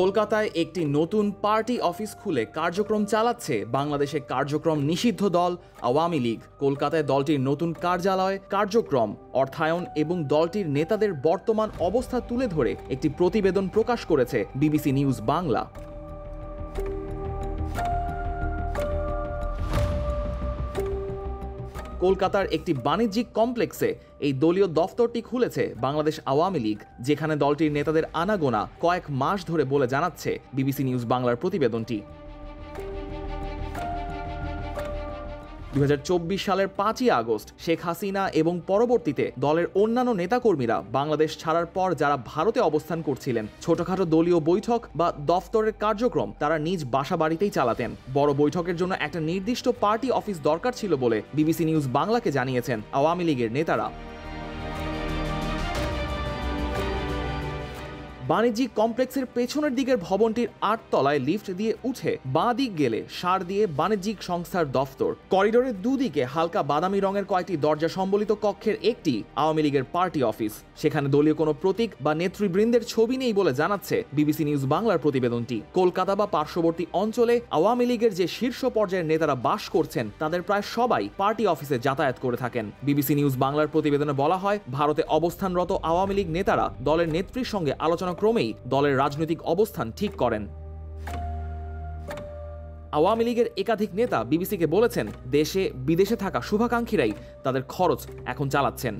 কলকাতায় একটি নতুন পার্টি অফিস খুলে কার্যক্রম চালাচ্ছে বাংলাদেশে কার্যক্রম নিষিদ্ধ দল আওয়ামী লীগ। কলকাতায় দলটির নতুন কার্যালয়, কার্যক্রম, অর্থায়ন এবং দলটির নেতাদের বর্তমান অবস্থা তুলে ধরে একটি প্রতিবেদন প্রকাশ করেছে বিবিসি নিউজ বাংলা। কলকাতার একটি বাণিজ্যিক কমপ্লেক্সে এই দলীয় দফতরটি খুলেছে বাংলাদেশ আওয়ামী লীগ, যেখানে দলটির নেতাদের আনাগোনা কয়েক মাস ধরে বলে জানাচ্ছে বিবিসি নিউজ বাংলার প্রতিবেদনটি। 2024 সালের 5ই আগস্ট শেখ হাসিনা এবং পরবর্তীতে দলের অন্যান্য নেতাকর্মীরা বাংলাদেশ ছাড়ার পর যারা ভারতে অবস্থান করছিলেন, ছোটখাটো দলীয় বৈঠক বা দফতরের কার্যক্রম তারা নিজ বাসা বাড়িতেই চালাতেন। বড় বৈঠকের জন্য একটা নির্দিষ্ট পার্টি অফিস দরকার ছিল বলে বিবিসি নিউজ বাংলাকে জানিয়েছেন আওয়ামী লীগের নেতারা। বাণিজ্যিক কমপ্লেক্সের পেছনের দিকের ভবনটির 8 তলায় লিফট দিয়ে উঠে বাঁ দিক গেলে সার দিয়ে বাণিজ্যিক সংস্থার দফতর। করিডোরের দুদিকে হালকা বাদামি রঙের কয়েকটি দরজা সম্বলিত কক্ষের একটি আওয়ামী লীগের পার্টি অফিস। সেখানে দলীয় কোনো প্রতীক বা নেতৃবৃন্দের ছবি নেই বলে জানাচ্ছে বিবিসি নিউজ বাংলার প্রতিবেদনটি। কলকাতা বা পার্শ্ববর্তী অঞ্চলে আওয়ামী লীগের যে শীর্ষ পর্যায়ের নেতারা বাস করছেন তাদের প্রায় সবাই পার্টি অফিসে যাতায়াত করে থাকেন। বিবিসি নিউজ বাংলার প্রতিবেদনে বলা হয়, ভারতে অবস্থানরত আওয়ামী লীগ নেতারা দলের নেত্রীর সঙ্গে আলোচনা ক্রমেই দলের রাজনৈতিক অবস্থান ঠিক করেন। আওয়ামী লীগের একাধিক নেতা বিবিসিকে বলেছেন, দেশে বিদেশে থাকা শুভাকাঙ্ক্ষীরাই তাদের খরচ এখন চালাচ্ছেন।